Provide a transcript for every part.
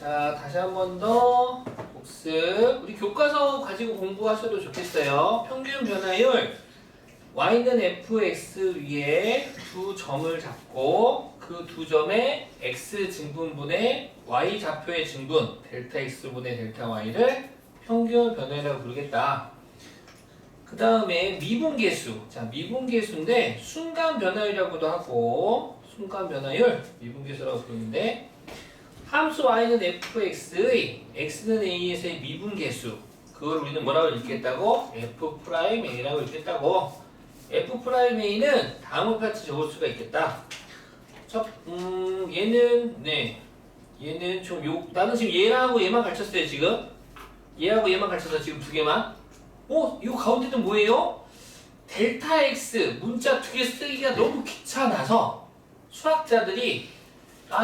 자, 다시 한 번 더 복습. 우리 교과서 가지고 공부하셔도 좋겠어요. 평균 변화율 y는 fx 위에 두 점을 잡고 그 두 점의 x 증분분의 y 좌표의 증분 델타 x분의 델타 y를 평균 변화율이라고 부르겠다. 그 다음에 미분계수. 자, 미분계수인데 순간 변화율이라고도 하고 순간 변화율 미분계수라고 부르는데 함수 y는 fx의 x는 a에서의 미분계수 그걸 우리는 뭐라고 읽겠다고? f'a라고 읽겠다고. f'a는 다음과 같이 적을 수가 있겠다. 얘는 좀 나는 지금 얘하고 얘만 가르쳤어요 지금. 얘하고 얘만 가르쳐서 지금 두 개만. 이거 가운데는 뭐예요? 델타 x 문자 두 개 쓰기가 너무 귀찮아서 수학자들이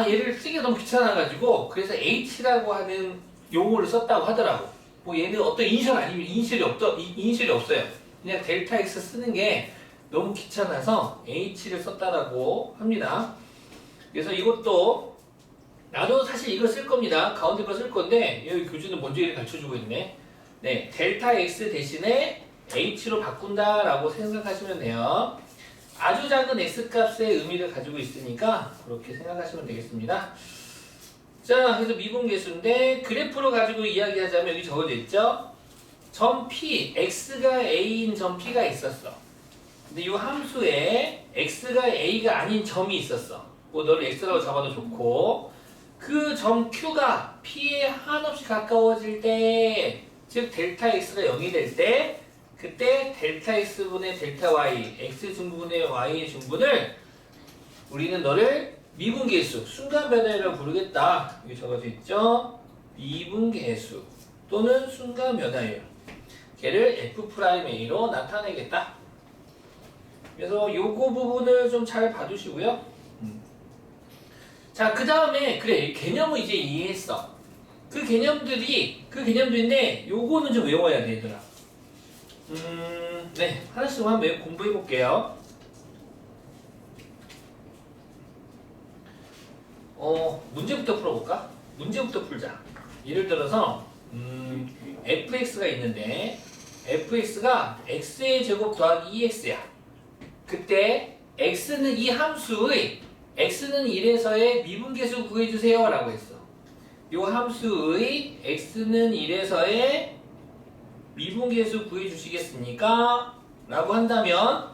얘를 쓰기가 너무 귀찮아가지고 그래서 h라고 하는 용어를 썼다고 하더라고. 얘는 어떤 이니셜 아니면 이니셜이 없어요. 그냥 델타 x 쓰는 게 너무 귀찮아서 h를 썼다라고 합니다. 그래서 이것도 나도 사실 이걸 쓸 겁니다. 가운데 거 쓸 건데 여기 교주는 먼저 이렇게 가르쳐주고 있네. 네, 델타 x 대신에 h로 바꾼다라고 생각하시면 돼요. 아주 작은 x값의 의미를 가지고 있으니까 그렇게 생각하시면 되겠습니다. 자, 그래서 미분계수인데 그래프로 가지고 이야기하자면 여기 적어져 있죠? 점 P, x가 a인 점 P가 있었어. 근데 이 함수에 x가 a가 아닌 점이 있었어. 너를 x라고 잡아도 좋고 그 점 Q가 P에 한없이 가까워질 때, 즉 델타 x가 0이 될 때 그때 델타 x분의 델타 y, x 증분의 y 증분을 우리는 너를 미분계수, 순간 변화율이라고 부르겠다. 여기 적어져 있죠? 미분계수 또는 순간 변화율. 걔를 f'a로 나타내겠다. 그래서 요거 부분을 좀 잘 봐두시고요. 자, 그 다음에 그래 개념을 이제 이해했어. 그 개념들인데 요거는 좀 외워야 돼, 얘들아. 네, 하나씩만 공부해 볼게요. 문제부터 풀어볼까? 문제부터 풀자. 예를 들어서 fx가 있는데 fx가 x의 제곱 더하기 2x야. 그때 x는 이 함수의 x는 1에서의 미분계수 구해주세요 라고 했어. 이 함수의 x는 1에서의 미분계수 구해주시겠습니까? 라고 한다면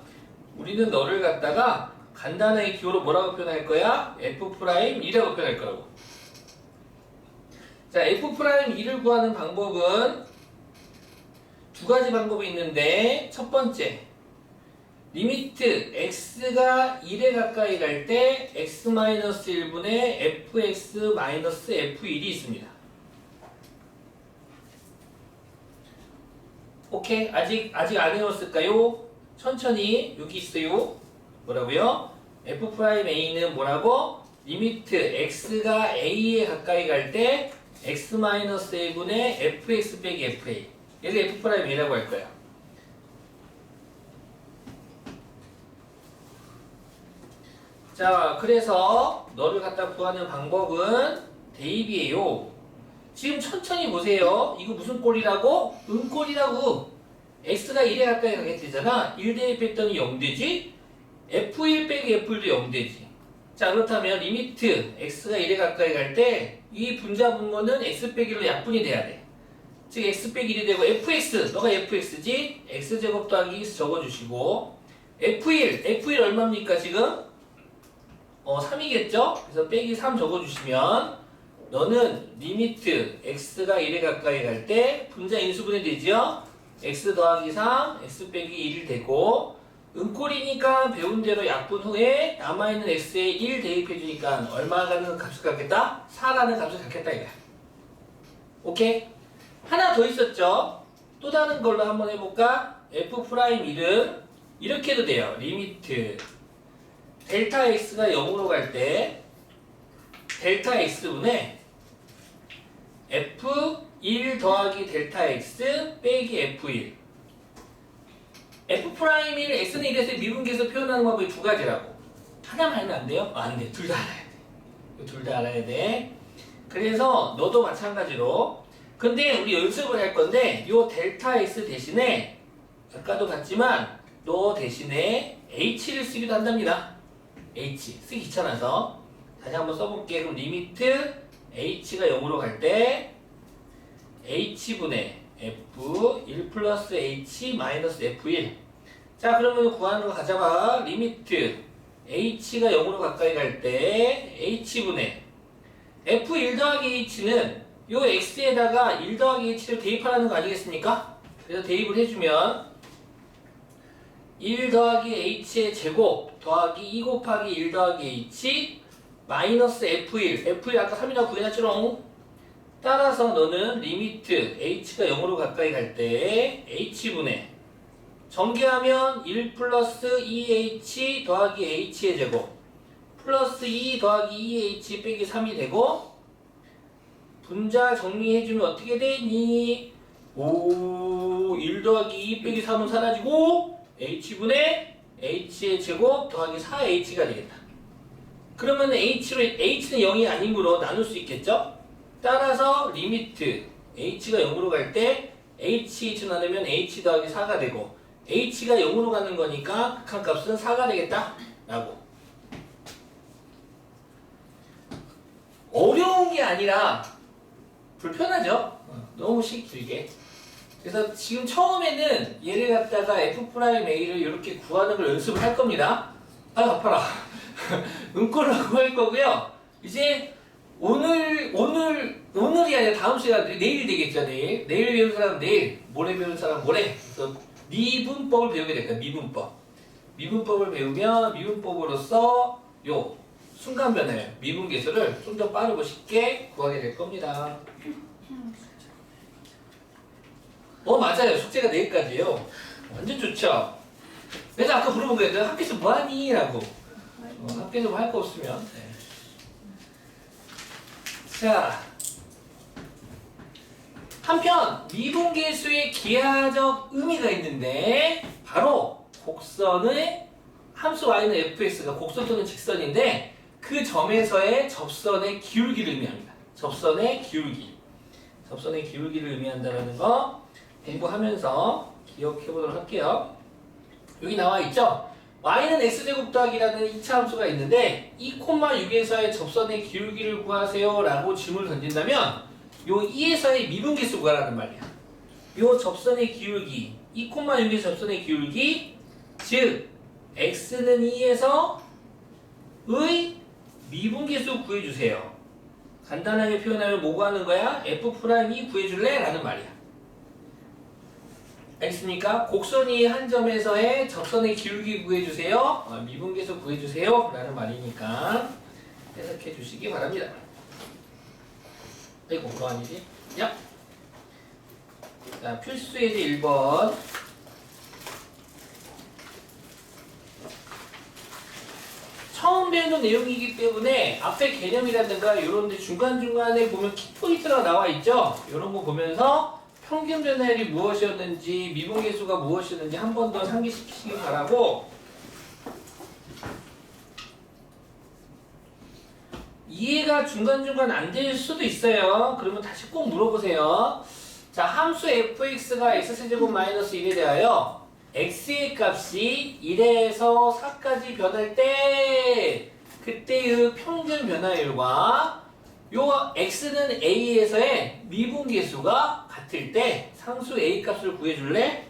우리는 너를 갖다가 간단하게 기호로 뭐라고 표현할 거야? f'이라고 표현할 거라고. 자, f'를 구하는 방법은 두 가지 방법이 있는데 첫 번째 리미트 x가 1에 가까이 갈 때 x-1분의 fx-f1이 있습니다. 오케이? 아직 안 외웠을까요? 천천히 여기 있어요. 뭐라고요? f'a는 뭐라고? 리미트 x가 a에 가까이 갈 때 x-a분의 fx 빼기 fa. 얘를 f'a라고 할 거야. 자, 그래서 너를 갖다 구하는 방법은 대입이에요. 지금 천천히 보세요. 이거 무슨 꼴이라고? 음꼴이라고. x가 1에 가까이 가겠대잖아. 1 대입했더니 0 되지? f1 빼기 f1도 0 되지. 자, 그렇다면 리미트 x가 1에 가까이 갈 때 이 분자 분모는 x 빼기 1로 약분이 돼야 돼. 즉 x 빼기 1이 되고 fx, 너가 fx지? x제곱 더하기 2 적어주시고 f1 얼마입니까 지금? 3이겠죠? 그래서 빼기 3 적어주시면 너는 리미트 x가 1에 가까이 갈 때 분자 인수분해 되죠? x 더하기 3, x 빼기 1이 되고 음꼴이니까 배운 대로 약분 후에 남아있는 x에 1 대입해주니까 얼마라는 값을 갖겠다? 4라는 값을 갖겠다 이거야. 오케이? 하나 더 있었죠? 또 다른 걸로 한번 해볼까? f'1은 이렇게 해도 돼요. 리미트 델타 x가 0으로 갈 때 델타 x분의 f1 더하기 델타 x 빼기 f1 f'1 x는 1에서 미분계에서 표현하는 방법이 두 가지라고. 하나만 알면 안 돼요? 안 돼. 둘 다 알아야 돼. 둘 다 알아야 돼. 그래서 너도 마찬가지로. 근데 우리 연습을 할 건데 요 델타 x 대신에 아까도 봤지만 너 대신에 h를 쓰기도 한답니다. h 쓰기 귀찮아서 다시 한번 써볼게. 그럼 리미트 h가 0으로 갈 때 h분의 f 1 플러스 h 마이너스 f1. 자, 그러면 구하는 거 가져봐. 리미트 h가 0으로 가까이 갈 때 h분의 f1 더하기 h는 요 x에다가 1 더하기 h를 대입하라는 거 아니겠습니까? 그래서 대입을 해주면 1 더하기 h의 제곱 더하기 2 곱하기 1 더하기 h 마이너스 f1. f1 아까 3이라고 구해놨지롱. 따라서 너는 리미트 h가 0으로 가까이 갈 때 h분의 전개하면 1 플러스 2h 더하기 h의 제곱 플러스 2 더하기 2h 빼기 3이 되고 분자 정리해주면 어떻게 되니? 1 더하기 2 빼기 3은 사라지고 h분의 h의 제곱 더하기 4h가 되겠다. 그러면 h는 0이 아니므로 나눌 수 있겠죠? 따라서 리미트 h가 0으로 갈 때 h 나누면 h 더하기 4가 되고 h가 0으로 가는 거니까 극한값은 4가 되겠다 라고. 어려운 게 아니라 불편하죠? 너무 길게. 그래서 지금 처음에는 얘를 갖다가 f'A를 이렇게 구하는 걸 연습을 할 겁니다. 아유 아파라. 응꼬라고 할 거고요. 이제 오늘이 아니라 다음 시간에 내일 되겠죠. 내일 배운 사람 내일, 모레 배운 사람 모레. 그래서 미분법을 배우게 될 거예요. 미분법을 배우면 미분법으로서 요 순간 변화예요. 미분계수를 좀 더 빠르고 쉽게 구하게 될 겁니다. 맞아요. 숙제가 내일까지예요. 완전 좋죠. 그래서 아까 물어본 거예요. 학교에서 뭐하니? 라고. 학교에서 뭐 할 거 없으면. 네. 자, 한편 미분계수의 기하적 의미가 있는데 바로 곡선의 함수 y는 fx가 곡선 또는 직선인데 그 점에서의 접선의 기울기를 의미합니다. 접선의 기울기를 의미한다는 거 공부하면서 기억해 보도록 할게요. 여기 나와 있죠? y는 x제곱 더하기라는 2차 함수가 있는데 2,6에서의 접선의 기울기를 구하세요 라고 질문을 던진다면 요 2에서의 미분계수 구하라는 말이야. 요 접선의 기울기 2,6의 접선의 기울기 즉 x는 2에서 의 미분계수 구해주세요. 간단하게 표현하면 뭐 구하는 거야? f'이 구해줄래? 라는 말이야. 알겠습니까? 곡선이 한 점에서의 접선의 기울기 구해주세요. 미분계수 구해주세요. 라는 말이니까 해석해 주시기 바랍니다. 이거 뭐 아니지? 야. 자, 필수예제 1번. 처음 배우는 내용이기 때문에 앞에 개념이라든가 이런 데 중간중간에 보면 키포인트가 나와 있죠? 이런 거 보면서 평균 변화율이 무엇이었는지 미분계수가 무엇이었는지 한 번 더 상기시키시기 바라고. 이해가 중간중간 안 될 수도 있어요. 그러면 다시 꼭 물어보세요. 자, 함수 fx가 x세제곱 마이너스 1에 대하여 x의 값이 1에서 4까지 변할 때 그때의 평균 변화율과 요 x는 a에서의 미분계수가 같을 때 상수 a 값을 구해줄래?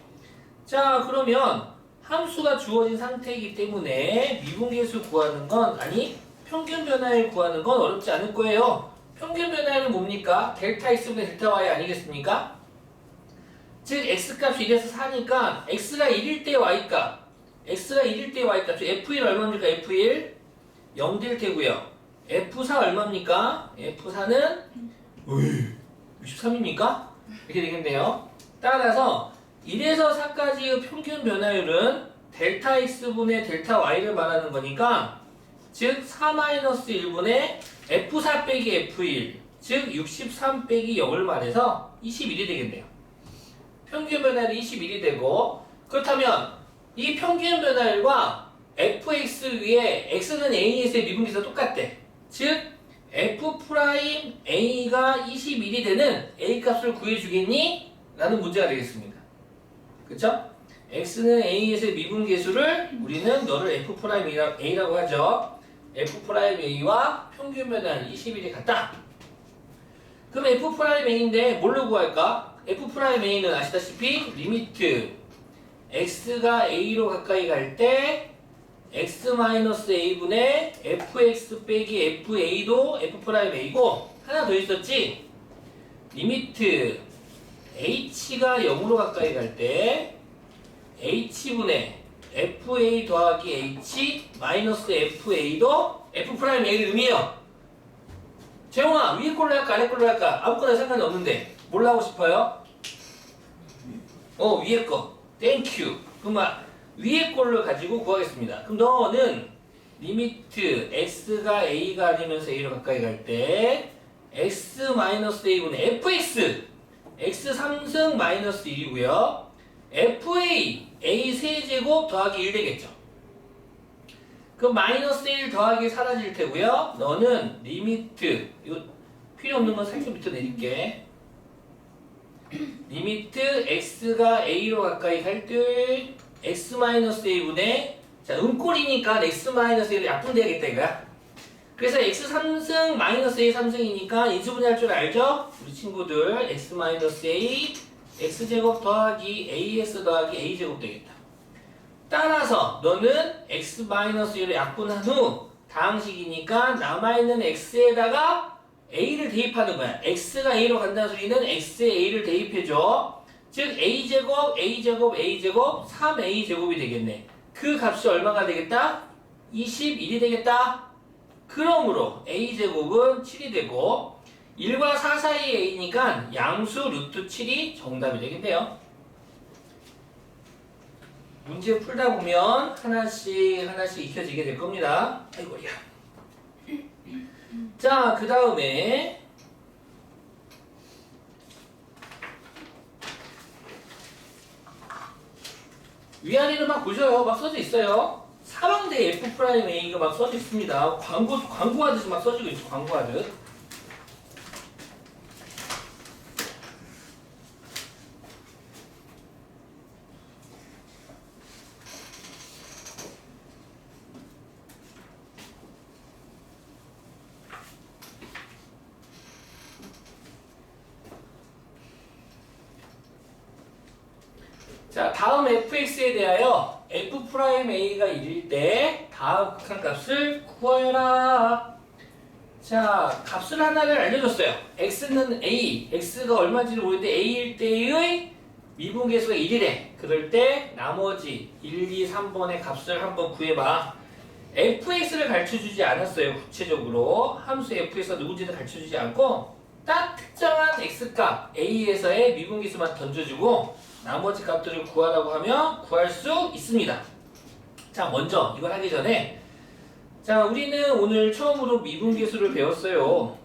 자, 그러면 함수가 주어진 상태이기 때문에 미분계수 구하는 건 평균 변화율 구하는 건 어렵지 않을 거예요. 평균 변화율은 뭡니까? 델타 x분의 델타 y 아니겠습니까? 즉 x값이 1에서 4니까 x가 1일 때 y값 즉 f1 얼마입니까? f1 0 될 테고요. f4 얼마입니까? f4는 63입니까? 이렇게 되겠네요. 따라서 1에서 4까지의 평균 변화율은 델타 x분의 델타 y를 말하는 거니까 즉 4-1분의 f4 빼기 f1 즉 63 빼기 0을 말해서 21이 되겠네요. 평균 변화율이 21이 되고 그렇다면 이 평균 변화율과 fx 위에 x는 a에서의 미분계수가 똑같대. 즉 F'A가 21이 되는 A 값을 구해주겠니? 라는 문제가 되겠습니다. 그쵸? X는 A에서의 미분계수를 우리는 너를 F'A라고 하죠. F'A와 평균면은 21이 같다. 그럼 F'A인데 뭘로 구할까? F'A는 아시다시피 리미트 X가 A로 가까이 갈 때 X-A분의 Fx 빼기 FA도 F'A고 하나 더 있었지? 리미트 H가 0으로 가까이 갈 때 H분의 FA 더하기 H 마이너스 FA도 F'A를 의미해요. 재용아, 위에 걸로 할까 아래 걸로 할까? 아무거나 상관이 없는데 뭘 하고 싶어요? 위에 거. 땡큐. 그럼 위에 걸로 가지고 구하겠습니다. 그럼 너는 리미트 X가 A가 아니면서 A로 가까이 갈 때 X-A분의 FX X 3승 마이너스 1이고요. FA A 세제곱 더하기 1 되겠죠. 그럼 마이너스 1 더하기 사라질 테고요. 너는 리미트 이거 필요 없는 건 살짝 밑에 내릴게. 리미트 X가 A로 가까이 갈 때 X-A분의 자 음꼴이니까 X-A를 약분돼야겠다 이거야. 그래서 X 3승 마이너스 A 3승이니까 인수분해할 줄 알죠? 우리 친구들 X-A X제곱 더하기 AS 더하기 A제곱 되겠다. 따라서 너는 X-1을 약분한 후 다항식이니까 남아있는 X에다가 A를 대입하는 거야. X가 A로 간다는 소리는 X에 A를 대입해줘. 즉 A제곱 A제곱 A제곱 3A제곱이 되겠네. 그 값이 얼마가 되겠다? 21이 되겠다. 그러므로 A제곱은 7이 되고 1과 4 사이에 A니까 양수 루트 7이 정답이 되겠네요. 문제 풀다 보면 하나씩 익혀지게 될 겁니다. 아이고야. 자, 그 다음에 위아래를 막 보셔요. 막 써져 있어요. 사방대 F'A가 막 써져 있습니다. 광고하듯이 막 써지고 있죠. 광고하듯. 자, 다음 fx에 대하여 F'A가 1일 때 다음 극한값을 구하여라. 자, 값을 하나를 알려줬어요. x는 a, x가 얼마인지를 모르는데 a일 때의 미분계수가 1이래. 그럴 때 나머지 1, 2, 3번의 값을 한번 구해봐. fx를 가르쳐주지 않았어요. 구체적으로 함수 fx가 누군지는 가르쳐주지 않고 딱 특정한 x값 a에서의 미분계수만 던져주고 나머지 값들을 구하라고 하면 구할 수 있습니다. 자, 먼저 이걸 하기 전에 자, 우리는 오늘 처음으로 미분계수를 배웠어요.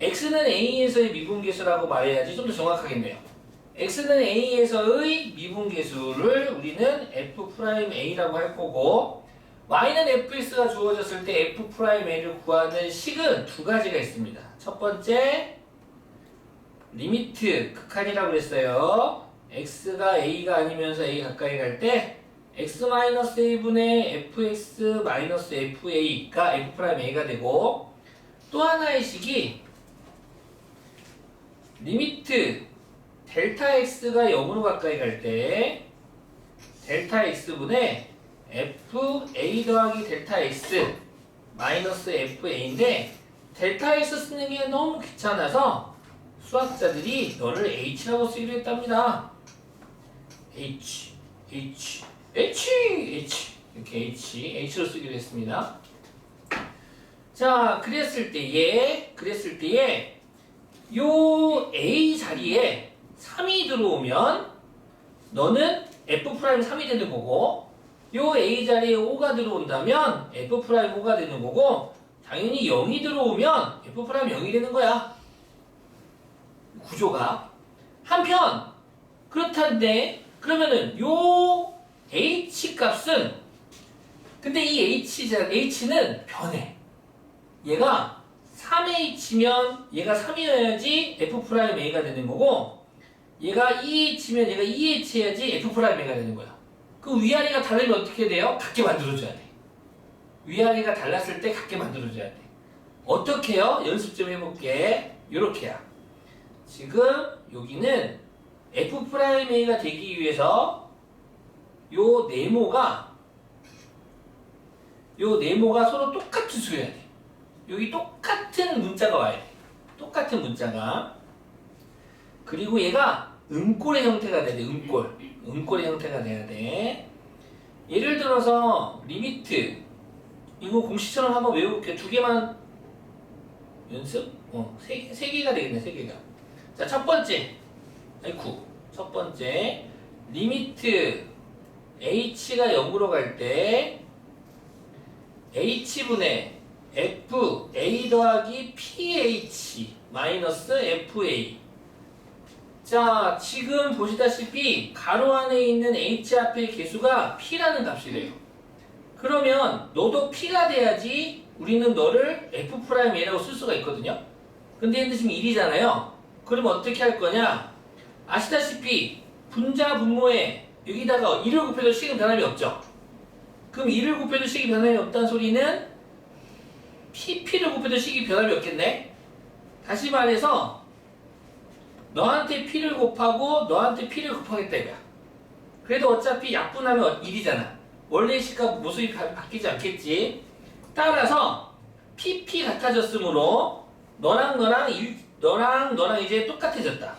x는 a에서의 미분계수라고 말해야지 좀 더 정확하겠네요. x는 a에서의 미분계수를 우리는 F'A라고 할 거고 y는 fx가 주어졌을 때 F'A를 구하는 식은 두 가지가 있습니다. 첫 번째 리미트 극한이라고 그랬어요. x가 a가 아니면서 a 가까이 갈 때 x-a분의 fx-fa가 F'A가 되고 또 하나의 식이 리미트 델타 x가 0으로 가까이 갈 때 델타 x분의 fa 더하기 델타 x 마이너스 fa인데 델타 x 쓰는 게 너무 귀찮아서 수학자들이 너를 h라고 쓰기로 했답니다. h 이렇게 h로 쓰기로 했습니다. 자, 그랬을 때에 요 a 자리에 3이 들어오면 너는 F' 3이 되는 거고 요 a 자리에 5가 들어온다면 F' 5가 되는 거고 당연히 0이 들어오면 F' 0이 되는 거야. 구조가. 한편 그렇다는데 그러면은 요 h 값은 근데 이 h는 변해. 얘가 3H면 얘가 3이어야지 F'A가 되는 거고 얘가 2H면 얘가 2H 해야지 F'A가 되는 거야. 그 위아래가 다르면 어떻게 돼요? 같게 만들어줘야 돼. 위아래가 달랐을 때 같게 만들어줘야 돼. 어떻게 해요? 연습 좀 해볼게. 요렇게야. 지금 여기는 F'A가 되기 위해서 요 네모가 서로 똑같은 수여야 돼. 여기 똑같은 문자가 와야 돼. 똑같은 문자가. 그리고 얘가 음꼴의 형태가 돼야 돼. 음꼴의 형태가 돼야 돼. 예를 들어서 리미트 이거 공식처럼 한번 외워볼게요. 두 개만 연습? 세 개가 되겠네. 세 개가. 자, 첫 번째. 첫 번째. 리미트 h가 0으로 갈 때 h분의 fa 더하기 ph 마이너스 fa. 자, 지금 보시다시피 가로 안에 있는 h 앞의 개수가 p라는 값이래요. 그러면 너도 p가 돼야지 우리는 너를 f'a라고 쓸 수가 있거든요. 근데 얘는 지금 1이잖아요. 그럼 어떻게 할 거냐? 아시다시피 분자 분모에 여기다가 1을 곱해도 식은 변함이 없죠. 그럼 1을 곱해도 식이 변함이 없다는 소리는 p를 곱해도 식이 변함이 없겠네? 다시 말해서 너한테 p를 곱하고 너한테 p를 곱하겠다 이거야. 그래도 어차피 약분하면 1이잖아. 원래 식과 모습이 바뀌지 않겠지. 따라서 pp 같아졌으므로 너랑 이제 똑같아졌다.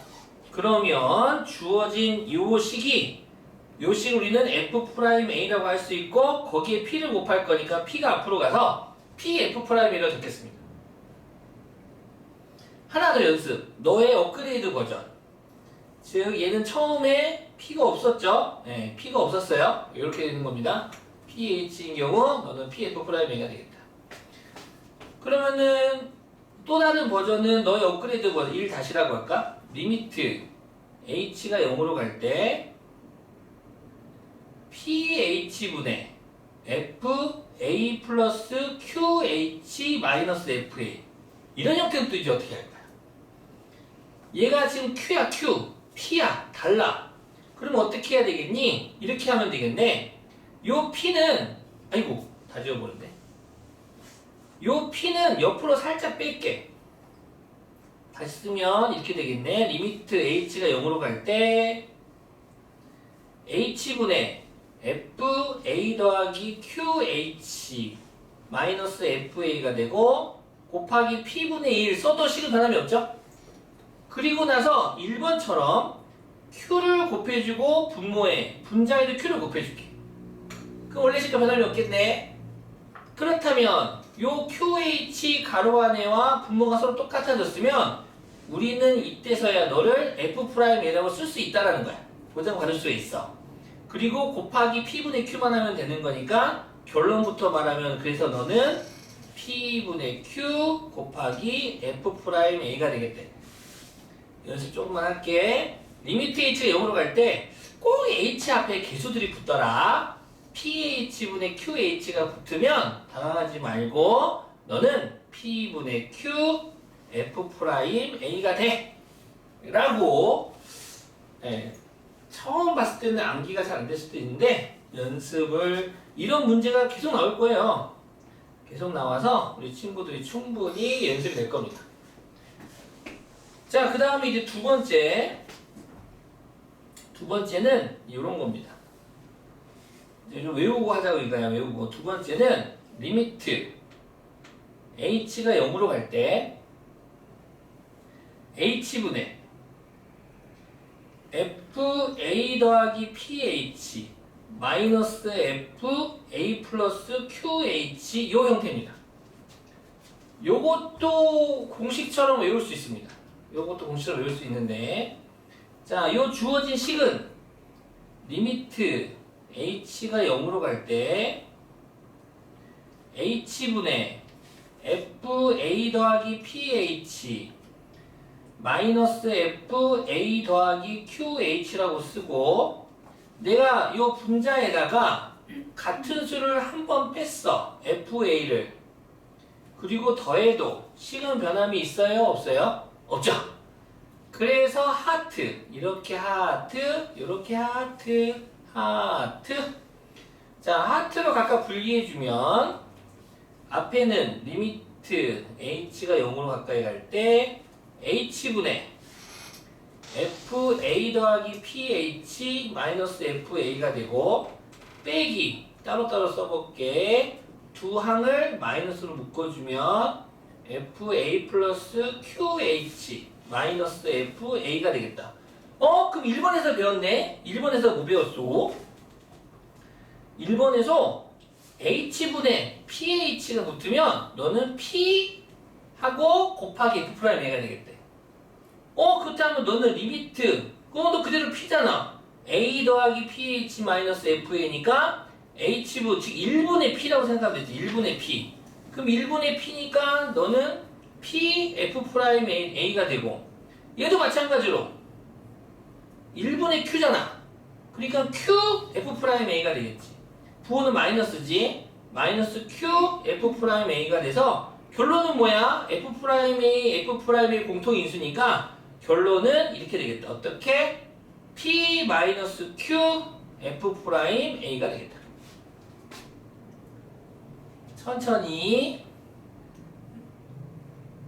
그러면 주어진 요 식을 우리는 f'a라고 할 수 있고 거기에 p를 곱할 거니까 p가 앞으로 가서 pf'a라고 적겠습니다. 하나 더 연습. 너의 업그레이드 버전. 즉 얘는 처음에 p가 없었죠. 네, p가 없었어요. 이렇게 되는 겁니다. ph인 경우 너는 pf'a가 되겠다. 그러면은 또 다른 버전은 너의 업그레이드 버전 1-라고 할까? 리미트 h가 0으로 갈 때 ph분의 fa 플러스 qh 마이너스 fa. 이런 형태는 또 이제 어떻게 할 거야? 얘가 지금 q야 q, p야 달라. 그럼 어떻게 해야 되겠니? 이렇게 하면 되겠네. 요 p는 다 지워버렸네. 요 p는 옆으로 살짝 뺄게. 다시 쓰면 이렇게 되겠네. 리미트 h가 0으로 갈 때 h분의 fa 더하기 qh 마이너스 fa가 되고 곱하기 p분의 1 써도 식은 변함이 없죠? 그리고 나서 1번처럼 q를 곱해주고 분자에도 q를 곱해줄게. 그럼 원래 식과 변함이 없겠네. 그렇다면 요 QH 가로 안에와 분모가 서로 똑같아졌으면 우리는 이때서야 너를 F'A라고 쓸 수 있다라는 거야. 보장받을 수 있어. 그리고 곱하기 P분의 Q만 하면 되는 거니까 결론부터 말하면 그래서 너는 P분의 Q 곱하기 F'A가 되겠대. 연습 조금만 할게. 리미트 H가 0으로 갈 때 꼭 H 앞에 개수들이 붙더라. PH분의 QH가 붙으면 당황하지 말고 너는 P분의 Q F'A가 돼 라고. 처음 봤을 때는 암기가 잘 안 될 수도 있는데 연습을 이런 문제가 계속 나올 거예요. 계속 나와서 우리 친구들이 충분히 연습이 될 겁니다. 자, 그 다음에 이제 두 번째는 이런 겁니다. 좀 외우고 하자고 이거야. 외우고. 두 번째는 리미트 h가 0으로 갈 때 h분의 fa 더하기 ph 마이너스 fa 플러스 qh 요 형태입니다. 요것도 공식처럼 외울 수 있습니다. 요것도 공식처럼 외울 수 있는데, 자, 요 주어진 식은 리미트 h가 0으로 갈 때 h분의 fa 더하기 ph 마이너스 fa 더하기 qh라고 쓰고, 내가 이 분자에다가 같은 수를 한 번 뺐어. fa를. 그리고 더해도 식은 변함이 있어요? 없어요? 없죠? 그래서 하트, 이렇게 하트, 이렇게 하트, 하트. 자, 하트로 각각 분리해주면 앞에는 리미트 h가 0으로 가까이 갈 때 h분의 fa 더하기 ph 마이너스 fa가 되고 빼기 따로따로 써볼게. 두 항을 마이너스로 묶어주면 fa 플러스 qh 마이너스 fa가 되겠다. 그럼 1번에서 배웠네? 1번에서 뭐 배웠어? 1번에서 h분의 ph가 붙으면 너는 p 하고 곱하기 f'a가 되겠대. 그렇다면 너는 리미트 너 그대로 p잖아. a 더하기 ph 마이너스 fa니까 h분 즉 1분의 p라고 생각하면 되지. 1분의 p. 그럼 1분의 p니까 너는 p f'a가 되고 얘도 마찬가지로 1분의 q잖아. 그러니까 q f'a가 되겠지. 부호는 마이너스지. 마이너스 q f'a가 돼서 결론은 뭐야? f'a 공통인수니까 결론은 이렇게 되겠다. 어떻게? p 마이너스 q f'a가 되겠다. 천천히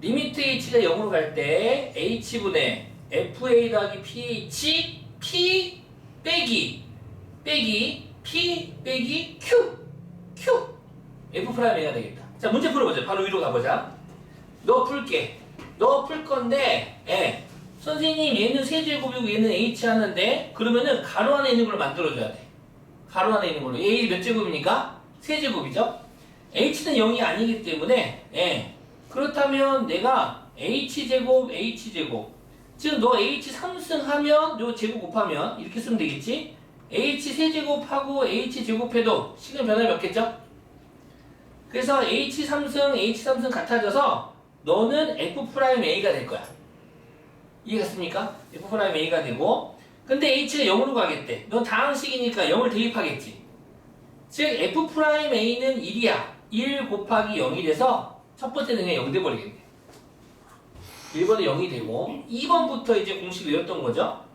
리미트 h가 0으로 갈 때 h분의 fa 더하기 ph p 빼기 p 빼기 q f'a가 되겠다. 자, 문제 풀어보자. 바로 위로 가보자. 너 풀게. 너 풀 건데 선생님 얘는 세제곱이고 얘는 h 하는데 그러면은 가로 안에 있는 걸로 만들어줘야 돼. 가로 안에 있는 걸로. 얘 몇 제곱입니까? 세제곱이죠? h는 0이 아니기 때문에 그렇다면 내가 h제곱 즉 너 h 3승 하면 요 제곱 곱하면 이렇게 쓰면 되겠지? h 세제곱하고 h 제곱해도 식은 변함이 없겠죠? 그래서 h 3승 같아져서 너는 f'a가 될 거야. 이해갔습니까? f'a가 되고 근데 h가 0으로 가겠대. 넌 다항식이니까 0을 대입하겠지. 즉 f'a는 1이야. 1 곱하기 0이 돼서 첫 번째는 그냥 0 돼버리겠네. 1번은 0이 되고 2번부터 이제 공식 외웠던 거죠.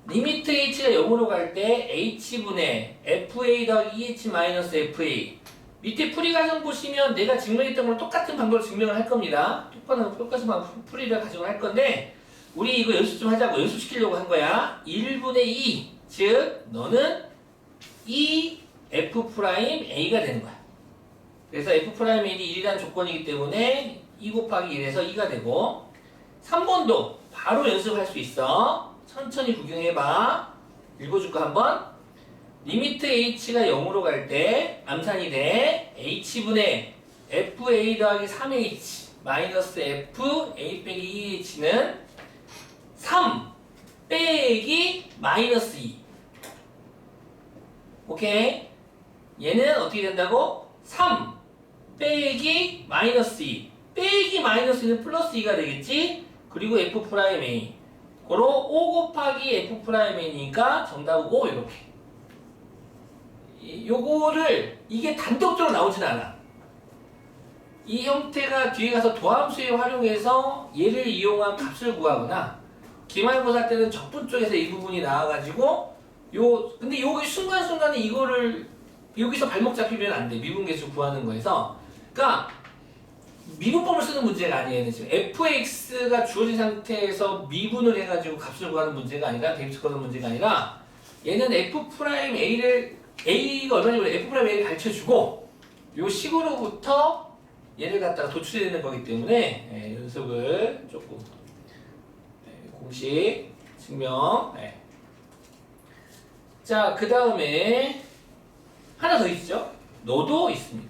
리미트 h가 0으로 갈 때 h분의 fa 더하기 eh 마이너스 fa 밑에 풀이 과정 보시면 내가 증명했던 걸 똑같은 방법으로 증명을 할 겁니다. 똑같은 풀이를 가지고 할 건데 우리 이거 연습 좀 하자고 연습시키려고 한 거야. 1분의 2 즉 너는 f'a가 되는 거야. 그래서 f'a이 1이라는 조건이기 때문에 2 곱하기 1에서 2가 되고 3번도 바로 연습할 수 있어. 천천히 구경해봐. 읽어줄까 한번? 리미트 h가 0으로 갈 때 암산이 돼 h분의 fa 더하기 3h 마이너스 f a 빼기 2h는 3 빼기 마이너스 2 오케이? 얘는 어떻게 된다고? 3 빼기 마이너스 2 빼기 마이너스 2는 플러스 2가 되겠지? 그리고 f'a 고로 5 곱하기 f'a니까 정답은 5 이렇게 요거를 이게 단독적으로 나오진 않아. 이 형태가 뒤에 가서 도함수에 활용해서 얘를 이용한 값을 구하거나 기말고사 때는 적분 쪽에서 이 부분이 나와가지고 근데 여기 순간순간에 이거를 여기서 발목 잡히면 안 돼. 미분계수 구하는 거에서. 그러니까 미분법을 쓰는 문제가 아니에요. 지금 fx가 주어진 상태에서 미분을 해가지고 값을 구하는 문제가 아니라 대입식 거는 문제가 아니라 얘는 A가 얼마냐면 f'a를 가르쳐주고 요 식으로부터 얘를 갖다가 도출해내는 거기 때문에 연습을 조금 공식 증명 자, 그 다음에 하나 더 있죠? 너도 있습니다.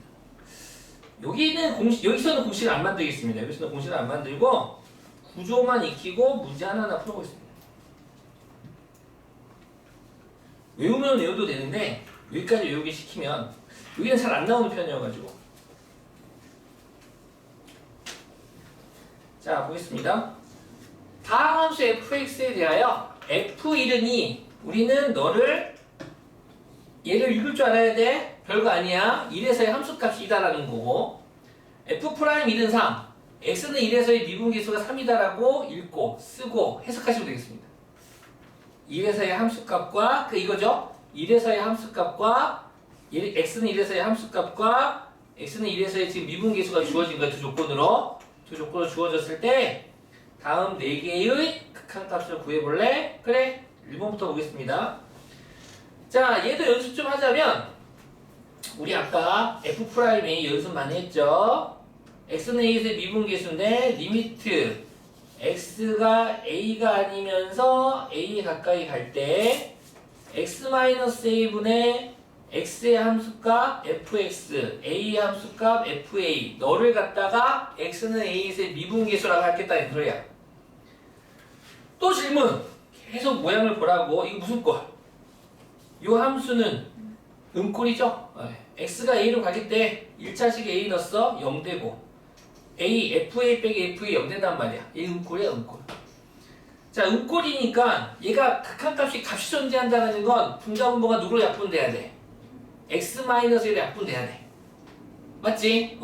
여기서는 공식을 안 만들겠습니다. 여기서는 공식을 안 만들고 구조만 익히고 문제 하나하나 풀어보겠습니다. 외우면 외워도 되는데 여기까지 외우게 시키면 여기는 잘 안 나오는 편이어가지고 자, 보겠습니다. 다음 함수 fx에 대하여 f1은 우리는 너를 얘를 읽을 줄 알아야 돼. 별거 아니야. 1에서의 함수값이 2다라는 거고 F'1은 3, x는 1에서의 미분계수가 3이다라고 읽고 쓰고 해석하시면 되겠습니다. 1에서의 함수값과 이거죠. 1에서의 함수값과 x는 1에서의 함수값과 x는 1에서의 지금 미분계수가 주어진 거야. 두 조건으로 주어졌을 때 다음 4개의 극한값을 구해볼래? 그래 1번부터 보겠습니다. 자 얘도 연습 좀 하자면 우리 아까 F'A 연습 많이 했죠. x는 a에서의 미분계수인데 리미트 x가 a가 아니면서 a에 가까이 갈 때 x-a분의 x의 함수값 fx, a의 함수값 fa 너를 갖다가 x는 a에서의 미분계수라고 하겠다 이 소리야. 또 질문 계속 모양을 보라고. 이거 무슨 꼴? 요 함수는 음꼴이죠. x가 a로 가기 때 1차식 a 넣었어 0되고 a, fa 빼기 fa 0된단 말이야. 얘 음꼴이야 음꼴. 자 음꼴이니까 얘가 극한값이 값이 존재한다는 건 분자분모가 누구로 약분돼야 돼? x-1로 약분돼야 돼. 맞지?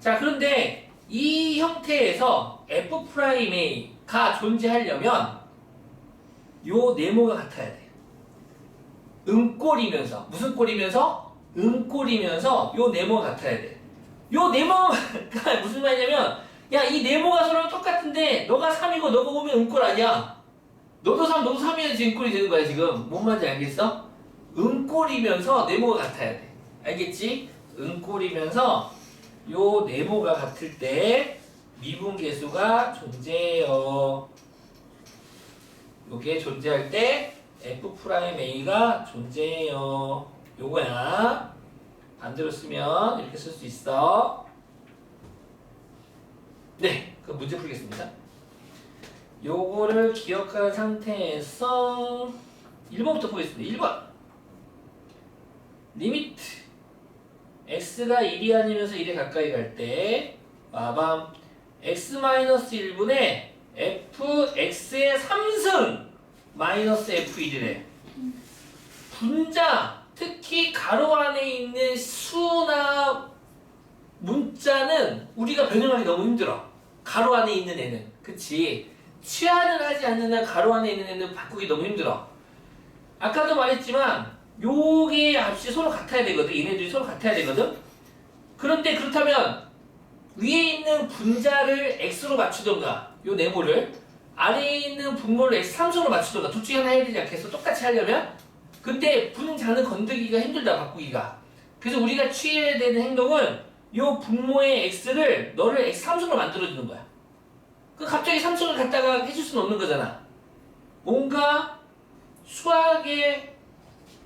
자 그런데 이 형태에서 F'A가 존재하려면 요 네모가 같아야 돼. 음꼴이면서 무슨 꼴이면서? 음꼴이면서 요 네모가 같아야 돼. 요 네모가 무슨 말이냐면 야 이 네모가 서로 똑같은데 너가 3이고 너가 5면 음꼴 아니야. 너도 3 너도 3이어야지 음꼴이 되는 거야 지금. 뭔 말인지 알겠어? 음꼴이면서 네모가 같아야 돼. 알겠지? 음꼴이면서 요 네모가 같을 때 미분계수가 존재해요. 요게 존재할 때 F'A가 존재해요. 요거야. 반대로 쓰면 이렇게 쓸 수 있어. 네, 그럼 문제 풀겠습니다. 요거를 기억한 상태에서 1번부터 보겠습니다. 1번 리미트 x가 1이 아니면서 1에 가까이 갈 때 마밤 x-1분의 fx의 3승 마이너스 f1이래. 분자 특히 가로 안에 있는 수나 문자는 우리가 변형하기 너무 힘들어. 가로 안에 있는 애는. 그치? 치환을 하지 않는 한 가로 안에 있는 애는 바꾸기 너무 힘들어. 아까도 말했지만 요게 값이 서로 같아야 되거든. 얘네들이 서로 같아야 되거든. 그런데 그렇다면 위에 있는 분자를 x로 맞추던가 요 네모를 아래에 있는 분모를 x3승으로 맞추던가 둘 중에 하나 해야 되지 않겠어? 똑같이 하려면? 근데 분자는 건드기가 힘들다 바꾸기가. 그래서 우리가 취해야 되는 행동은 요 분모의 x를 너를 x3승으로 만들어주는 거야. 그 갑자기 3승을 갖다가 해줄 수는 없는 거잖아. 뭔가 수학에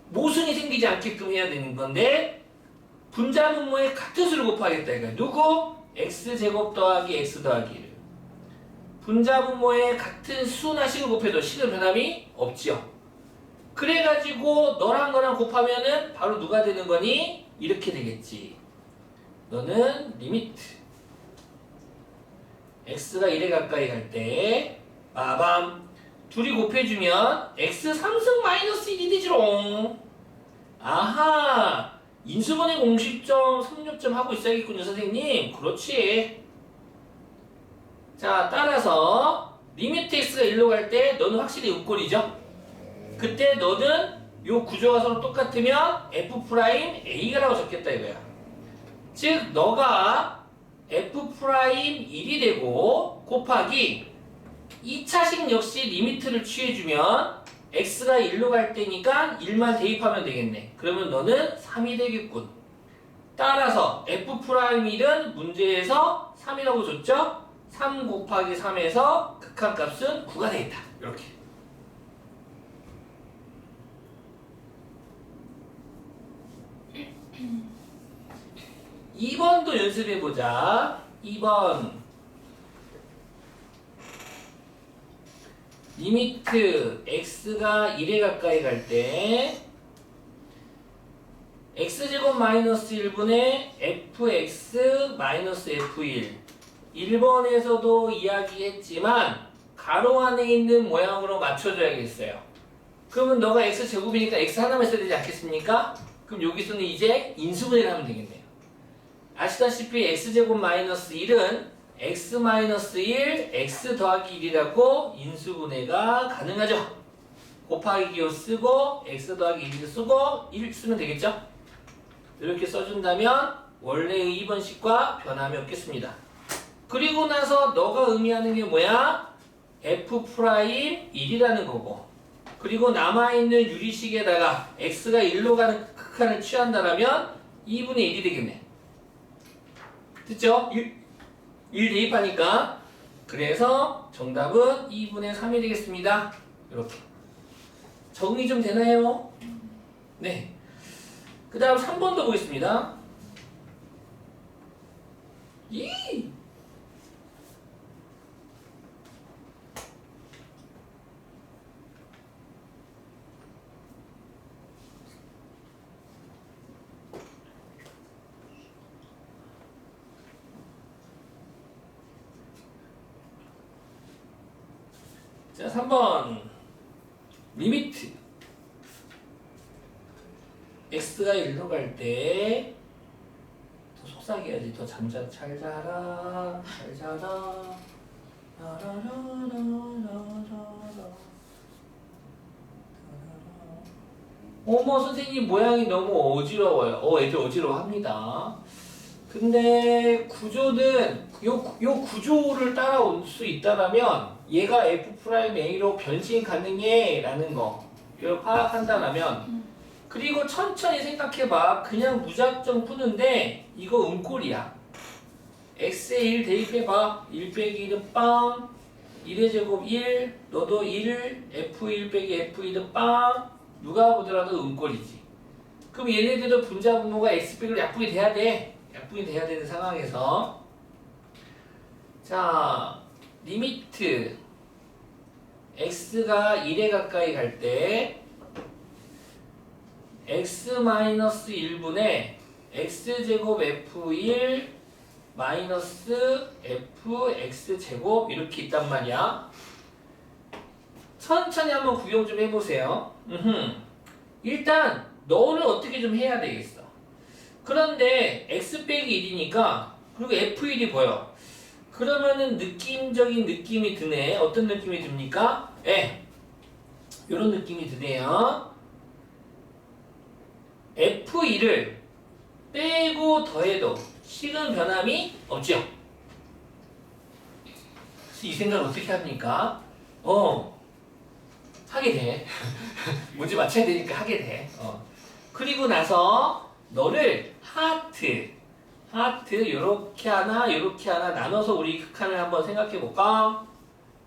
모순이 생기지 않게끔 해야 되는 건데 분자 분모의 같은 수를 곱하겠다 이거야. 누구? x제곱 더하기 x 더하기 1. 분자 분모의 같은 수나 식을 곱해도 식은 변함이 없지요. 그래가지고 너랑 너랑 곱하면은 바로 누가 되는 거니? 이렇게 되겠지. 너는 리미트 x가 1에 가까이 갈 때 마밤 둘이 곱해주면 x 3승 마이너스 1이 되지롱. 아하 인수분해 공식점 성립점 하고 있어야겠군요 선생님. 그렇지. 자 따라서 리미트 x가 1로 갈 때 너는 확실히 음꼴이죠. 그때 너는 요 구조가 서로 똑같으면 F'A가라고 적겠다 이거야. 즉 너가 F'A1이 되고 곱하기 2차식 역시 리미트를 취해주면 x가 1로 갈 때니까 1만 대입하면 되겠네. 그러면 너는 3이 되겠군. 따라서 F'A1은 문제에서 3이라고 줬죠? 3 곱하기 3에서 극한값은 9가 되겠다. 이렇게. (2번도) 연습해보자. 2번 리미트 x가 1에 가까이 갈 때 x제곱 마이너스 1분의 fx 마이너스 f1 1번에서도 이야기했지만 가로 안에 있는 모양으로 맞춰줘야겠어요. 그러면 너가 x제곱이니까 x 하나만 써야 되지 않겠습니까? 그럼 여기서는 이제 인수분해를 하면 되겠네요. 아시다시피 x제곱 마이너스 1은 x 마이너스 1, x 더하기 1이라고 인수분해가 가능하죠. 곱하기 기호 쓰고 x 더하기 1을 쓰고 1 쓰면 되겠죠? 이렇게 써준다면 원래의 2번식과 변함이 없겠습니다. 그리고 나서 너가 의미하는 게 뭐야? f'1이라는 거고, 그리고 남아있는 유리식에다가 x가 1로 가는 극한을 취한다면 2분의 1이 되겠네. 됐죠? 1 대입하니까. 그래서 정답은 2분의 3이 되겠습니다. 이렇게 적응이 좀 되나요? 네. 그 다음 3번도 보겠습니다. 자, 3번 리미트 x가 1로 갈 때 더 속삭여야지. 해야지. 더 잘 자라 잘 자라 어머 선생님 모양이 너무 어지러워요. 애들 어지러워합니다. 근데 구조는 요 구조를 따라올 수 있다라면 얘가 F'A로 변신 가능해 라는 거 이걸 파악한다라면, 그리고 천천히 생각해봐. 그냥 무작정 푸는데 이거 음꼴이야. x에 1 대입해봐. 1 빼기 1은 빵, 1의 제곱 1, 너도 1, f1 빼기 f1은 빵. 누가 보더라도 음꼴이지. 그럼 얘네들도 분자 분모가 x 빼기로 약분이 돼야 돼. 약분이 돼야 되는 상황에서, 자 리미트 x가 1에 가까이 갈 때 x-1분의 x제곱 f1 마이너스 fx제곱 이렇게 있단 말이야. 천천히 한번 구경 좀 해보세요. 일단 너를 어떻게 좀 해야 되겠어. 그런데 x 빼기 1이니까, 그리고 f1이 보여. 그러면은 느낌적인 느낌이 드네. 어떤 느낌이 듭니까? 요런 느낌이 드네요. f1을 빼고 더해도 식은 변함이 없죠. 이 생각을 어떻게 합니까? 하게 돼. 문제 맞춰야 되니까 하게 돼. 그리고 나서 너를 하트 요렇게 하나 요렇게 하나 나눠서 우리 극한을 한번 생각해 볼까?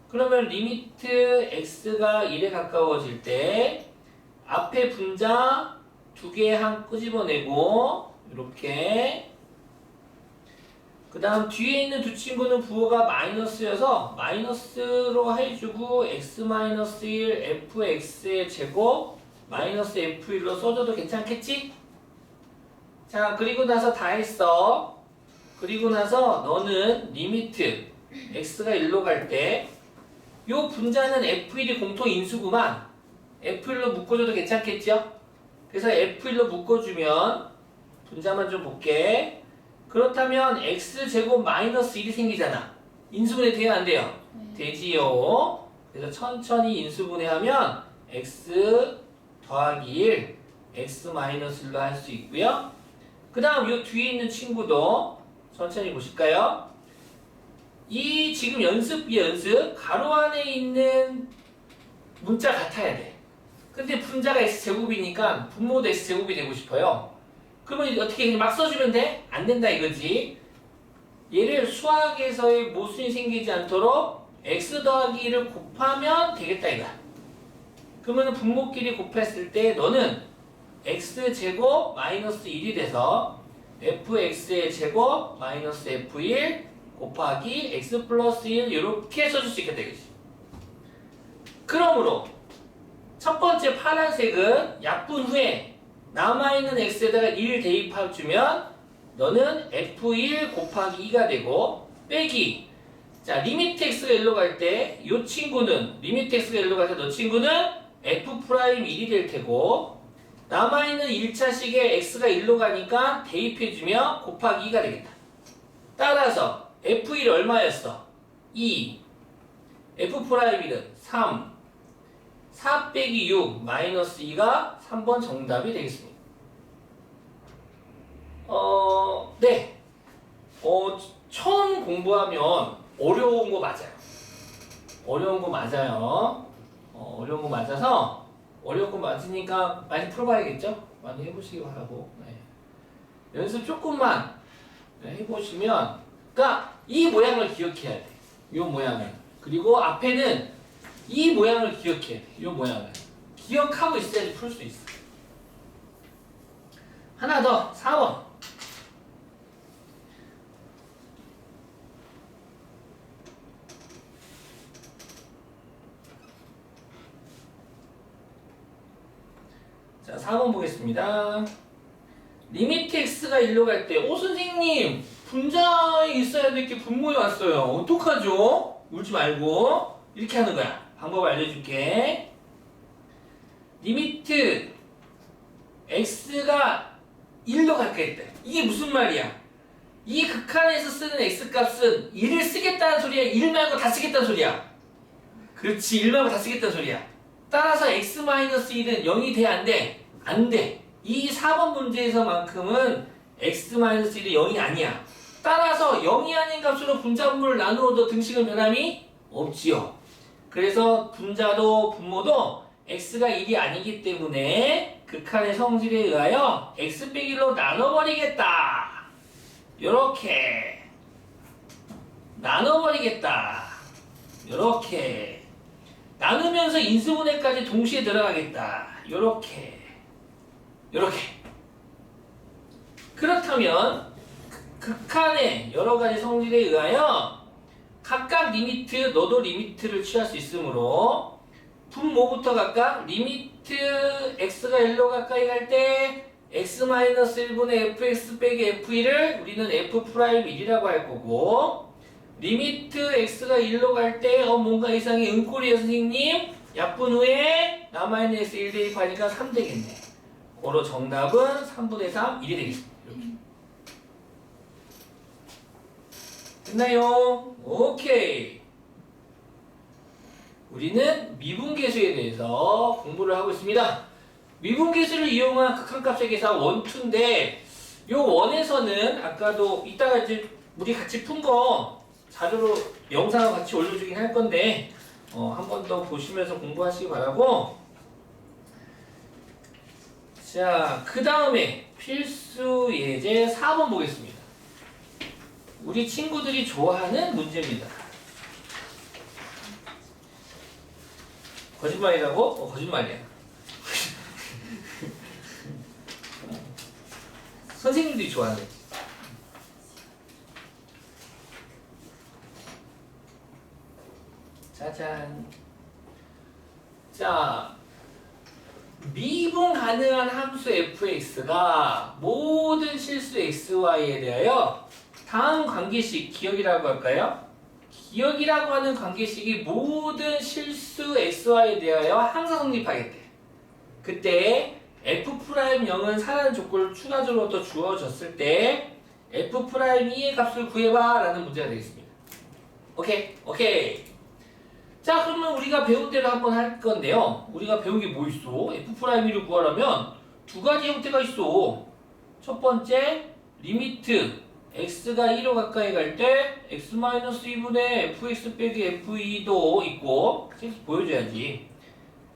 그러면 리미트 x가 1에 가까워질 때 앞에 분자 2개 한 끄집어내고 이렇게, 그 다음 뒤에 있는 두 친구는 부호가 마이너스여서 마이너스로 해주고 x-1 fx의 제곱 마이너스 f1로 써줘도 괜찮겠지? 자, 그리고 나서 다 했어. 그리고 나서 너는 리미트 x가 1로 갈 때 요 분자는 f1이 공통 인수구만. f1로 묶어줘도 괜찮겠죠? 그래서 f1로 묶어주면 분자만 좀 볼게. 그렇다면 x제곱 마이너스 1이 생기잖아. 인수분해 돼야 안 돼요? 되지요. 그래서 천천히 인수분해하면 x 더하기 1 x 마이너스 1로 할 수 있고요. 그 다음 요 뒤에 있는 친구도 천천히 보실까요? 이 지금 연습 가로 안에 있는 문자 같아야 돼. 근데 분자가 x제곱이니까 분모도 x제곱이 되고 싶어요. 그러면 어떻게 그냥 막 써주면 돼? 안 된다 이거지. 얘를 수학에서의 모순이 생기지 않도록 x 더하기 1을 곱하면 되겠다 이거야. 그러면 분모끼리 곱했을 때 너는 x제곱 마이너스 1이 돼서 fx의 제곱 마이너스 f1 곱하기 x 플러스 1 이렇게 써줄 수 있겠다 이거지. 그러므로 첫 번째 파란색은 약분 후에 남아있는 x에다가 1 대입해주면 너는 f1 곱하기 2가 되고, 빼기, 자 리미트 x가 1로 갈 때 이 친구는 리미트 x가 1로 갈 때 너 친구는 f'1이 될 테고, 남아있는 1차식에 x가 1로 가니까 대입해주면 곱하기 2가 되겠다. 따라서 f1이 얼마였어? 2. f'1은 3. 4 빼기 6 마이너스 2가 3번 정답이 되겠습니다. 네. 처음 공부하면 어려운 거 맞아요. 어려운 거 맞아요. 어려운 거 맞아서 어려운 거 맞으니까 많이 풀어봐야겠죠? 많이 해보시기 바라고. 네. 연습 조금만 해보시면, 그러니까 이 모양을 기억해야 돼. 이 모양을. 그리고 앞에는 이 모양을 기억해야 돼. 이 모양을. 기억하고 있어야지 풀 수 있어. 하나 더, 4번. 자, 4번 보겠습니다. 리미트 x가 1로 갈 때, 선생님, 분자에 있어야 될 게 분모에 왔어요. 어떡하죠? 울지 말고. 이렇게 하는 거야. 방법 알려줄게. 리미트 x가 1로 갈까 했대. 이게 무슨 말이야? 이 극한에서 쓰는 x값은 1을 쓰겠다는 소리야? 1 말고 다 쓰겠다는 소리야? 그렇지, 1 말고 다 쓰겠다는 소리야. 따라서 x-1은 0이 돼? 안 돼? 안 돼. 이 4번 문제에서만큼은 x-1이 0이 아니야. 따라서 0이 아닌 값으로 분자분모를 나누어도 등식은 변함이 없지요. 그래서 분자도 분모도 x가 1이 아니기 때문에 극한의 성질에 의하여 x 빼기 1로 나눠버리겠다. 요렇게 나눠버리겠다. 요렇게 나누면서 인수분해까지 동시에 들어가겠다. 요렇게 그렇다면 극한의 여러가지 성질에 의하여 각각 리미트, 너도 리미트를 취할 수 있으므로 분모부터 각각 리미트 x가 1로 가까이 갈 때 x-1분의 fx 빼기 f1을 우리는 f'1이라고 할 거고, 리미트 x가 1로 갈 때 뭔가 이상해 은꼴이에요 선생님. 약분 후에 남아있는 x 1 대입하니까 3 되겠네. 고로 정답은 3분의 3 1이 되겠습니다. 이렇게. 됐나요? 오케이. 우리는 미분계수에 대해서 공부를 하고 있습니다. 미분계수를 이용한 극한값의 계산 1, 2인데 요 원에서는 아까도 이따가 이제 우리 같이 푼 거 자료로 영상을 같이 올려주긴 할 건데 한 번 더 보시면서 공부하시기 바라고. 자, 그 다음에 필수 예제 4번 보겠습니다. 우리 친구들이 좋아하는 문제입니다. 거짓말이라고? 거짓말이야. 선생님들이 좋아하는. 짜잔. 자, 미분 가능한 함수 fx가 모든 실수 xy에 대하여 다음 관계식, 기억이라고 할까요? 기억이라고 하는 관계식이 모든 실수 xy에 대하여 항상 성립하겠대. 그때 f'0은 사라는 조건을 추가적으로 더 주어졌을 때 f'2의 값을 구해봐 라는 문제가 되겠습니다. 오케이? 오케이. 자, 그러면 우리가 배운 대로 한번 할 건데요. 우리가 배운 게 뭐 있어? f'2를 구하려면 두 가지 형태가 있어. 첫 번째, 리미트 x가 1로 가까이 갈 때 x-2분의 fx 빼기 f2도 있고, 보여줘야지.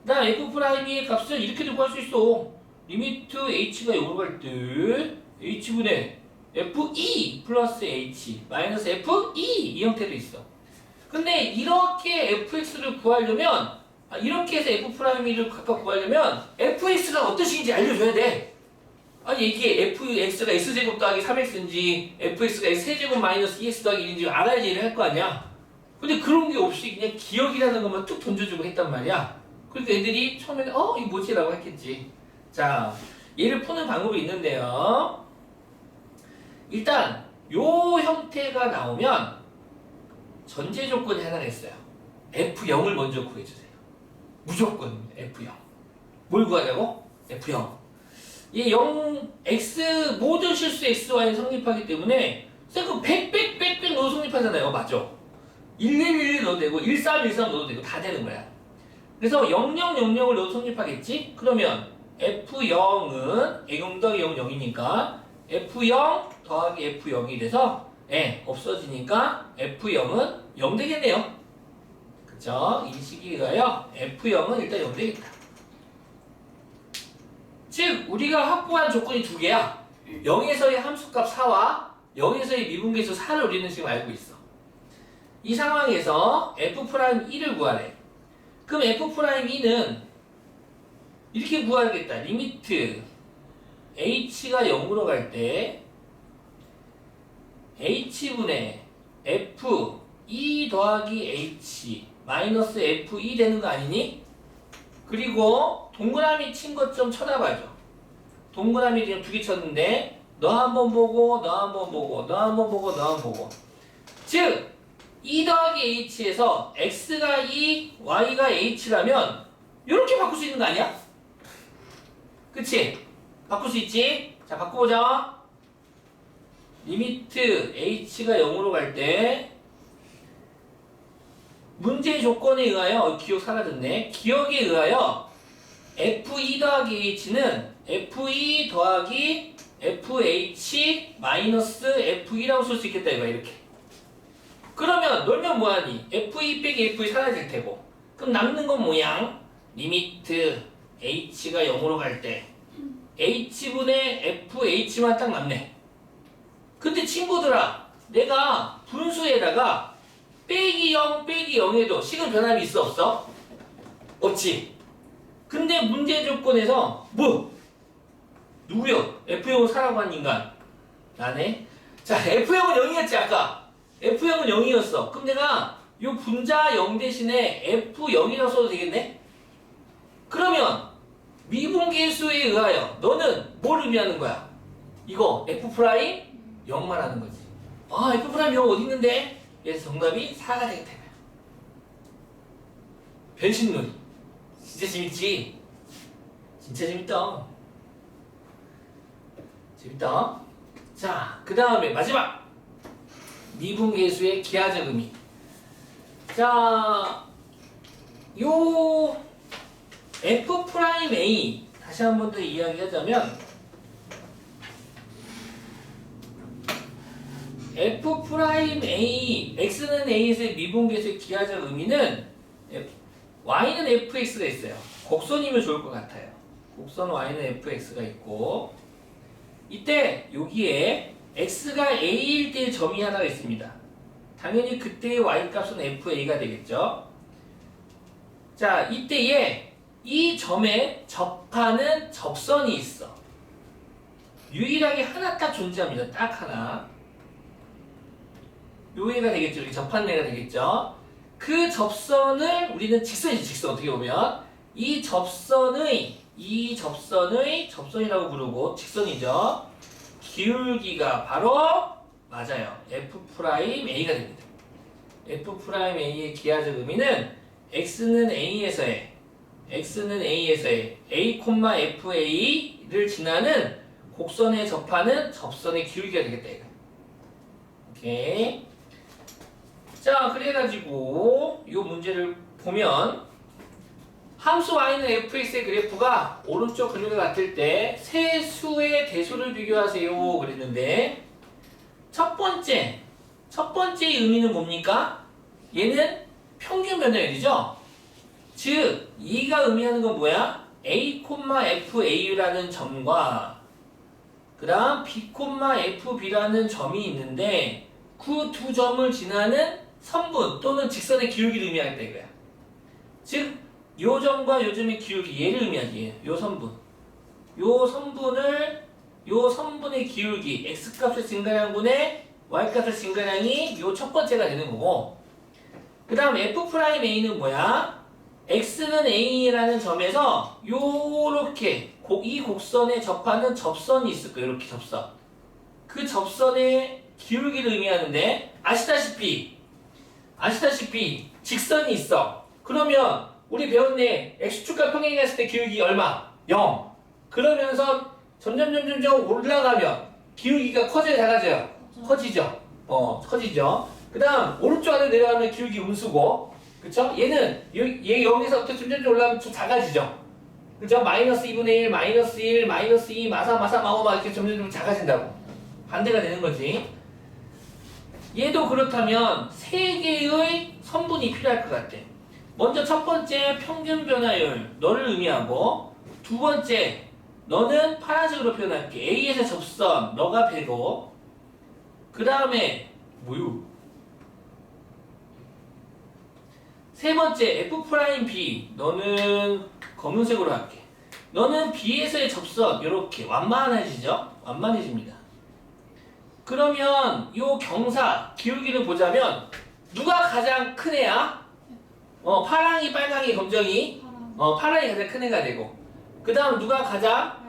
그 다음 f'2의 값을 이렇게도 구할 수 있어. 리미트 h가 0으로 갈 때 h분의 f2 플러스 h 마이너스 f2 이 형태도 있어. 근데 이렇게 fx를 구하려면, 이렇게 해서 f'1을 각각 구하려면 fx가 어떤 식인지 알려줘야 돼. 아니 이게 fx가 x제곱 더하기 3x인지 fx가 x세제곱 마이너스 2x 더하기 1인지 알아야지 일을 할 거 아니야. 근데 그런 게 없이 그냥 기억이라는 것만 툭 던져주고 했단 말이야. 그러니까 애들이 처음에는 이게 뭐지? 라고 했겠지. 자, 얘를 푸는 방법이 있는데요. 일단 요 형태가 나오면 전제 조건이 하나 있어요. F0을 먼저 구해주세요. 무조건 F0. 뭘 구하냐고? F0. 얘 0, x 모든 실수 xy에 성립하기 때문에 쌤그 100 넣어도 성립하잖아요. 맞죠? 1111 넣어도 되고 1313 넣어도 되고 다 되는 거야. 그래서 0000을 넣어도 성립하겠지? 그러면 F0은 A0 더하기 0은 0이니까 F0 더하기 F0이 돼서 없어지니까 F0은 0 되겠네요. 그쵸? 이 식이가요. F0은 일단 0 되겠다. 즉 우리가 확보한 조건이 두 개야. 0에서의 함수값 4와 0에서의 미분계수 4를 우리는 지금 알고 있어. 이 상황에서 F'2를 구하래. 그럼 F'2는 이렇게 구하겠다. 리미트 h가 0으로 갈 때 h분의 f 2 더하기 h 마이너스 f2 되는 거 아니니? 그리고 동그라미 친 것 좀 쳐다봐줘. 동그라미 지금 두 개 쳤는데 너 한 번 보고 너 한 번 보고 너 한 번 보고 너 한 번 보고 즉 2 더하기 h에서 x가 2, y가 h라면 이렇게 바꿀 수 있는 거 아니야? 그치? 바꿀 수 있지? 자 바꿔보자. 리미트 h가 0으로 갈 때 문제 조건에 의하여 기억 사라졌네. 기억에 의하여 f2 더하기 h는 f2 더하기 fh 마이너스 f2라고 쓸 수 있겠다 이거야. 이렇게. 그러면 놀면 뭐하니? f2 빼기 f2 사라질 테고 그럼 남는 건 뭐야? 리미트 h가 0으로 갈 때 h분의 fh만 딱 남네. 근데 친구들아 내가 분수에다가 빼기 0 빼기 0에도 식은 변함이 있어 없어? 없지. 근데 문제 조건에서 누구요? F0을 사라고 한 인간 나네. 자 F0은 0이었지 아까. F0은 0이었어. 그럼 내가 요 분자 0 대신에 F0이라고 써도 되겠네? 그러면 미분계수에 의하여 너는 뭘 의미하는 거야? 이거 F' 0만 하는 거지. 아 F' 0 어디 있는데? 그래서 정답이 4가 되겠다. 변신놀이. 진짜 재밌지? 진짜 재밌다. 재밌다. 자, 그 다음에 마지막. 미분계수의 기하적 의미. 자, 요 F'A 다시 한 번 더 이야기하자면 F'A X는 A에서의 미분계수의 기하적 의미는 Y는 Fx가 있어요. 곡선이면 좋을 것 같아요. 곡선 Y는 Fx가 있고 이때 여기에 X가 A일 때의 점이 하나가 있습니다. 당연히 그때의 Y값은 FA가 되겠죠. 자, 이때에 이 점에 접하는 접선이 있어. 유일하게 하나 딱 존재합니다. 딱 하나. 요 애가 되겠죠. 여기 접하는 애가 되겠죠. 그 접선을 우리는 직선이지. 직선 어떻게 보면 이 접선이라고 부르고 직선이죠. 기울기가 바로 맞아요. F'A가 됩니다. F'A의 기하적 의미는 X는 A에서의 A, FA를 지나는 곡선에 접하는 접선의 기울기가 되겠다. 이거. 오케이. 자, 그래가지고 이 문제를 보면 함수 y는 fx의 그래프가 오른쪽 그림과 같을 때 세 수의 대수를 비교하세요 그랬는데 첫 번째 의미는 뭡니까? 얘는 평균 변화율이죠. 즉 2가 의미하는 건 뭐야? a, fa라는 점과 그 다음 b, fb라는 점이 있는데 그 두 점을 지나는 선분 또는 직선의 기울기를 의미하겠다 이거야. 즉 요 점과 요 점의 기울기 얘를 의미하지. 요 선분의 기울기 x값의 증가량분의 y값의 증가량이 요 첫 번째가 되는 거고 그 다음 F'A는 뭐야? x는 A라는 점에서 요렇게 이 곡선에 접하는 접선이 있을 거예요. 이렇게 접선. 그 접선의 기울기를 의미하는데 아시다시피 직선이 있어. 그러면 우리 배웠네. x축과 평행했을 때 기울기 얼마? 0. 그러면서 점점 올라가면 기울기가 커져요, 작아져요? 커지죠. 커지죠. 그 다음 오른쪽 아래 내려가면 기울기 음수고, 그쵸? 얘는 얘 여기서부터 점점 올라가면 좀 작아지죠. 그죠? 마이너스 2분의 1, 마이너스 1, 마이너스 2, 마사 마고 막 이렇게 점점 작아진다고. 반대가 되는 거지. 얘도 그렇다면 세 개의 성분이 필요할 것 같아. 먼저 첫 번째 평균 변화율 너를 의미하고, 두 번째 너는 파란색으로 표현할게. A에서 접선 너가 100고, 그 다음에 뭐요? 세 번째 F'B 너는 검은색으로 할게. 너는 B에서의 접선 이렇게 완만해지죠? 완만해집니다. 그러면 요 경사 기울기를 보자면 누가 가장 큰 애야? 파랑이, 빨강이, 검정이. 파랑이 가장 큰 애가 되고, 그 다음 누가 가장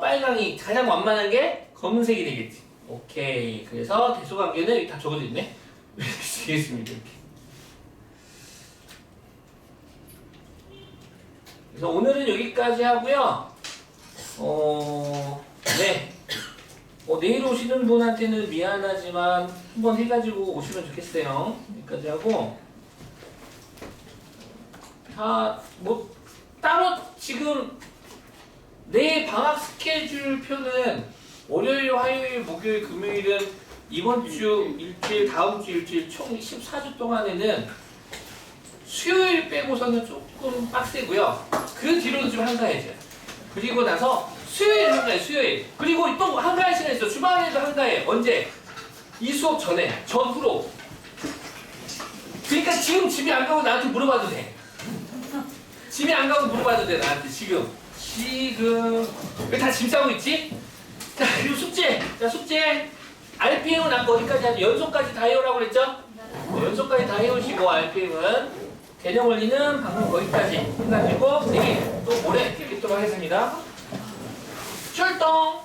빨강이 가장 완만한 게 검은색이 되겠지. 오케이. 그래서 대소관계는 다 적어져 있네. 이렇게 쓰겠습니다. 이렇게. 그래서 오늘은 여기까지 하고요. 네. 내일 오시는 분한테는 미안하지만 한번 해가지고 오시면 좋겠어요. 여기까지 하고. 뭐 따로 지금 내 방학 스케줄표는 월요일, 화요일, 목요일, 금요일은 이번 주 일주일, 다음 주 일주일 총 14주 동안에는 수요일 빼고서는 조금 빡세고요. 그 뒤로는 좀 한가해져요. 그리고 나서 수요일 한가해, 수요일. 그리고 또 한가할 시간 있어. 주말에도 한가해. 언제? 이 수업 전에, 전후로. 그러니까 지금 집에 안 가고 나한테 물어봐도 돼. 집에 안 가고 물어봐도 돼, 나한테 지금. 왜 다 짐 싸고 있지? 자, 그리고 숙제. 자, 숙제. RPM은 아까 어디까지 하죠? 연속까지 다 해오라고 그랬죠? 연속까지 다 해오시고, RPM은. 개념 원리는 방금 거기까지 해가지고, 내일 또 모레 뵙도록 하겠습니다. 출동!